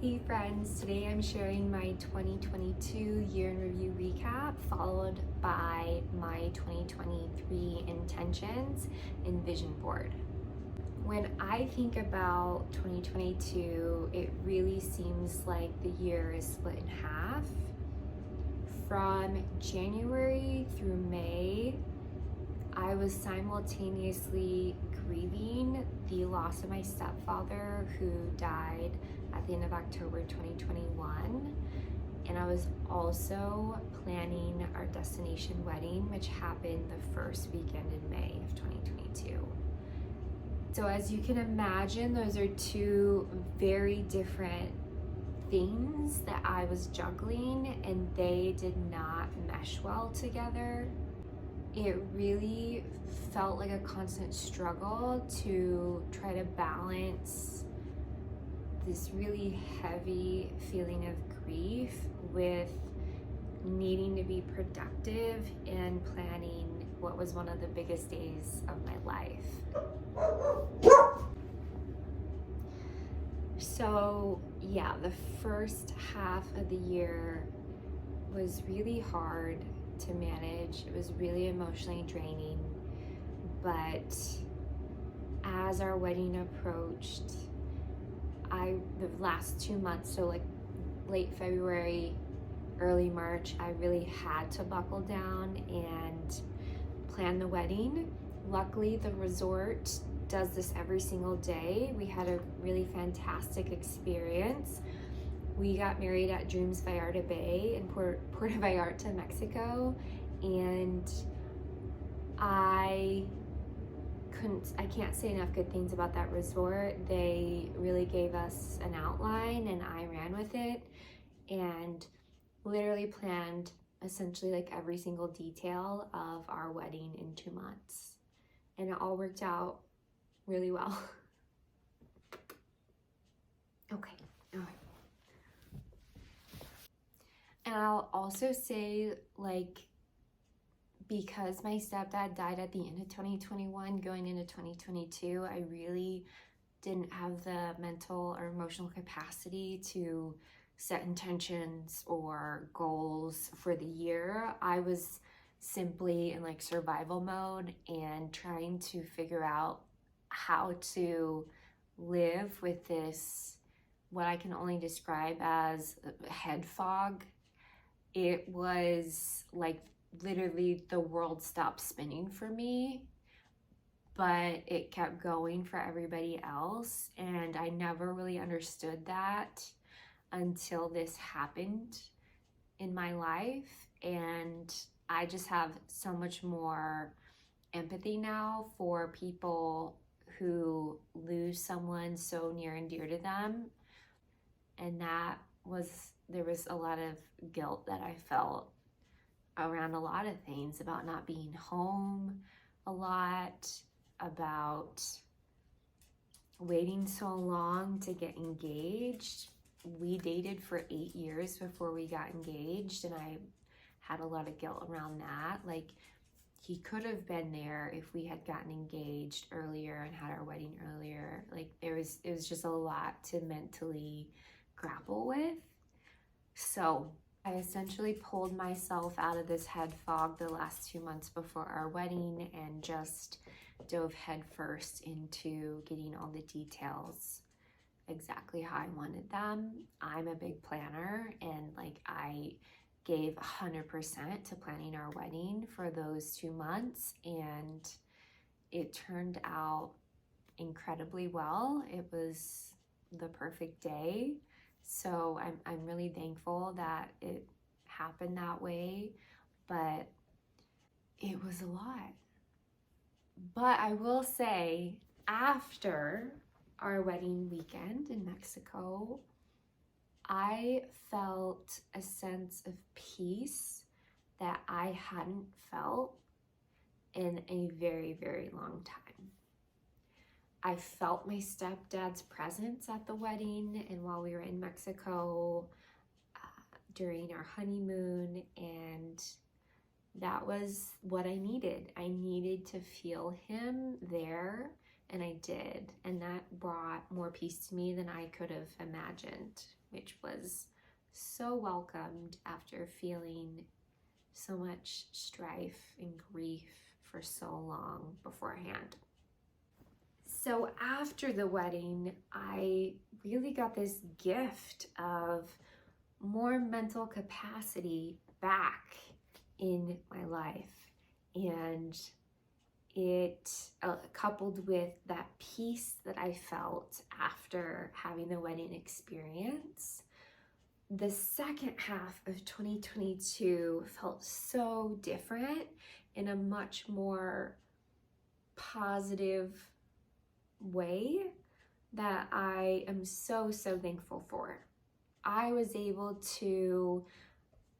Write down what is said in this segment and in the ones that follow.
Hey friends, today I'm sharing my 2022 year in review recap followed by my 2023 intentions and vision board. When I think about 2022, it really seems like the year is split in half. From January through May, I was simultaneously grieving the loss of my stepfather who died at the end of October 2021. And I was also planning our destination wedding, which happened the first weekend in May of 2022. So as you can imagine, those are two very different things that I was juggling, and they did not mesh well together. It really felt like a constant struggle to try to balance this really heavy feeling of grief with needing to be productive and planning what was one of the biggest days of my life. So yeah, the first half of the year was really hard to manage. It was really emotionally draining, but as our wedding approached, the last 2 months, so like late February, early March, I really had to buckle down and plan the wedding. Luckily, the resort does this every single day. We had a really fantastic experience. We got married at Dreams Vallarta Bay in Puerto Vallarta, Mexico, and I can't say enough good things about that resort. They really gave us an outline and I ran with it and literally planned essentially like every single detail of our wedding in 2 months. And it all worked out really well. Okay, all right. And I'll also say, like, because my stepdad died at the end of 2021, going into 2022, I really didn't have the mental or emotional capacity to set intentions or goals for the year. I was simply in like survival mode and trying to figure out how to live with this, what I can only describe as head fog. It was like literally the world stopped spinning for me, but it kept going for everybody else. And I never really understood that until this happened in my life. And I just have so much more empathy now for people who lose someone so near and dear to them. And there was a lot of guilt that I felt around a lot of things, about not being home a lot, about waiting so long to get engaged. We dated for 8 years before we got engaged, and I had a lot of guilt around that. Like, he could have been there if we had gotten engaged earlier and had our wedding earlier. Like, it was just a lot to mentally grapple with. So I essentially pulled myself out of this head fog the last 2 months before our wedding and just dove headfirst into getting all the details exactly how I wanted them. I'm a big planner, and like I gave 100% to planning our wedding for those 2 months, and it turned out incredibly well. It was the perfect day. So I'm really thankful that it happened that way, but it was a lot. But I will say, after our wedding weekend in Mexico, I felt a sense of peace that I hadn't felt in a very, very long time. I felt my stepdad's presence at the wedding and while we were in Mexico during our honeymoon, and that was what I needed. I needed to feel him there and I did. And that brought more peace to me than I could have imagined, which was so welcomed after feeling so much strife and grief for so long beforehand. So after the wedding, I really got this gift of more mental capacity back in my life. And it coupled with that peace that I felt after having the wedding experience, the second half of 2022 felt so different in a much more positive way that I am so thankful for. I was able to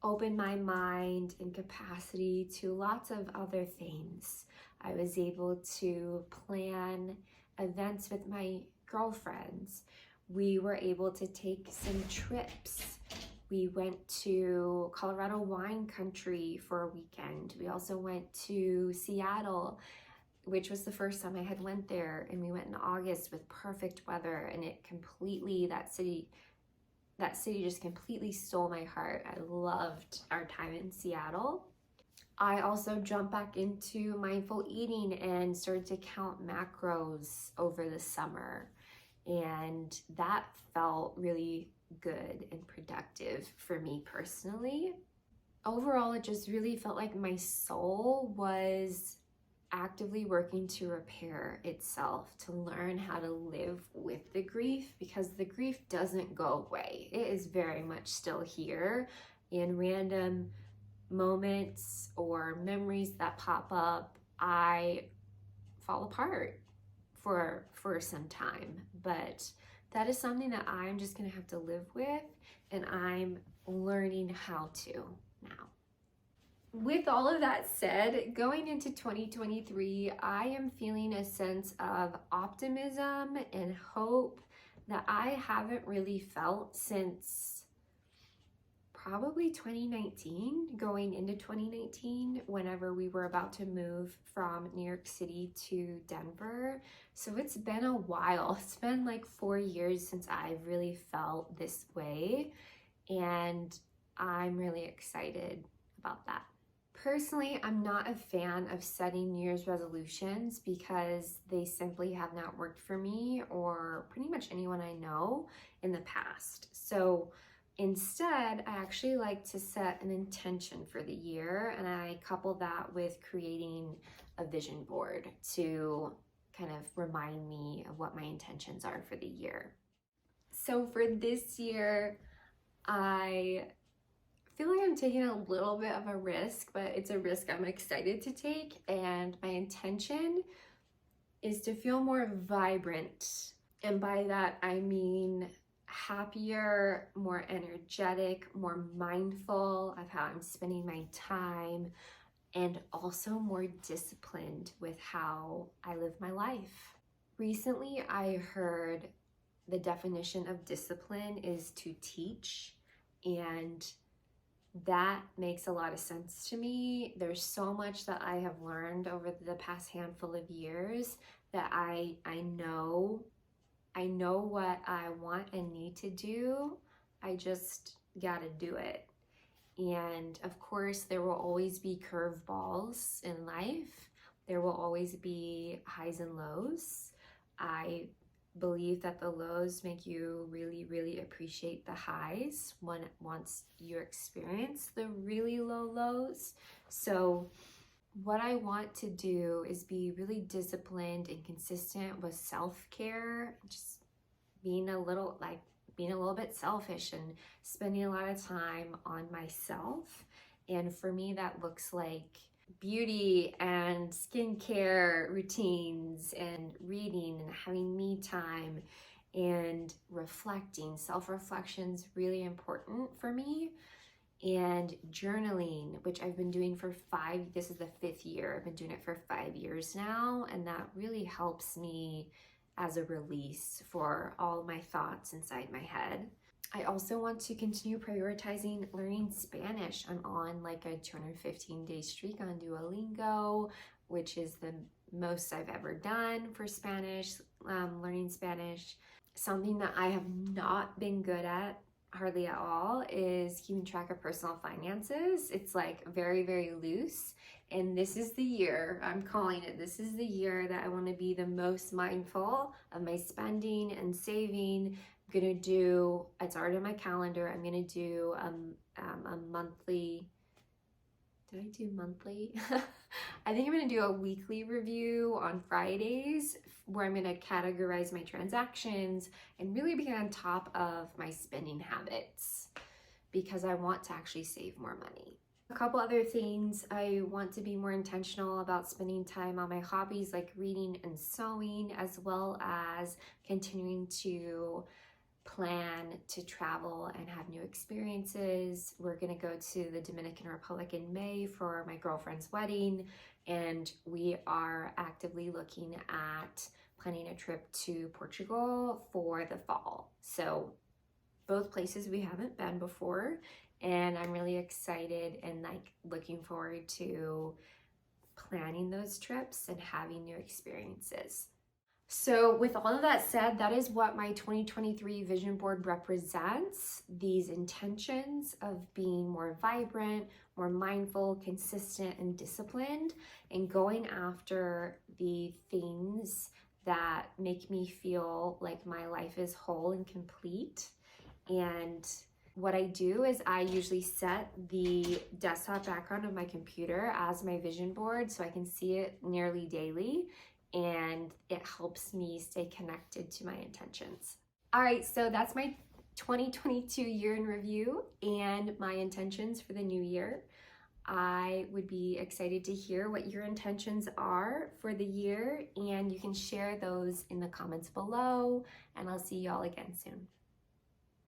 open my mind and capacity to lots of other things. I was able to plan events with my girlfriends. We were able to take some trips. We went to Colorado wine country for a weekend. We also went to Seattle, which was the first time I had went there, and we went in August with perfect weather, and that city just completely stole my heart. I loved our time in Seattle. I also jumped back into mindful eating and started to count macros over the summer, and that felt really good and productive for me personally. Overall, it just really felt like my soul was actively working to repair itself, to learn how to live with the grief, because the grief doesn't go away. It is very much still here in random moments or memories that pop up. I fall apart for some time, but that is something that I'm just gonna have to live with, and I'm learning how to now. With all of that said, going into 2023, I am feeling a sense of optimism and hope that I haven't really felt since probably 2019, going into 2019, whenever we were about to move from New York City to Denver. So it's been a while. It's been like 4 years since I've really felt this way, and I'm really excited about that. Personally, I'm not a fan of setting New Year's resolutions because they simply have not worked for me or pretty much anyone I know in the past. So instead, I actually like to set an intention for the year, and I couple that with creating a vision board to kind of remind me of what my intentions are for the year. So for this year, I feel like I'm taking a little bit of a risk, but it's a risk I'm excited to take, and my intention is to feel more vibrant. And by that, I mean happier, more energetic, more mindful of how I'm spending my time, and also more disciplined with how I live my life. Recently, I heard the definition of discipline is to teach, and that makes a lot of sense to me. There's so much that I have learned over the past handful of years that I know what I want and need to do. I just gotta do it. And of course, there will always be curveballs in life. There will always be highs and lows. I believe that the lows make you really appreciate the highs once you experience the really low lows. So what I want to do is be really disciplined and consistent with self-care, just being a little bit selfish and spending a lot of time on myself. And for me, that looks like beauty and skincare routines and reading and having me time and reflecting. Self-reflection's really important for me. And journaling, which I've been doing for this is the 5th year. I've been doing it for 5 years now, and that really helps me as a release for all my thoughts inside my head. I also want to continue prioritizing learning Spanish. I'm on like a 215-day streak on Duolingo, which is the most I've ever done for Spanish, learning Spanish. Something that I have not been good at hardly at all is keeping track of personal finances. It's like very, very loose. And this is the year, I'm calling it, this is the year that I want to be the most mindful of my spending and saving. I'm gonna do, it's already on my calendar, I'm gonna do a monthly, did I do monthly? I think I'm gonna do a weekly review on Fridays where I'm gonna categorize my transactions and really be on top of my spending habits because I want to actually save more money. A couple other things, I want to be more intentional about spending time on my hobbies like reading and sewing, as well as continuing to plan to travel and have new experiences. We're gonna go to the Dominican Republic in May for my girlfriend's wedding, and we are actively looking at planning a trip to Portugal for the fall. So both places we haven't been before, and I'm really excited and like looking forward to planning those trips and having new experiences. So with all of that said, that is what my 2023 vision board represents. These intentions of being more vibrant, more mindful, consistent, and disciplined, and going after the things that make me feel like my life is whole and complete. And what I do is I usually set the desktop background of my computer as my vision board so I can see it nearly daily, and it helps me stay connected to my intentions. All right, so that's my 2022 year in review and my intentions for the new year. I would be excited to hear what your intentions are for the year, and you can share those in the comments below, and I'll see y'all again soon.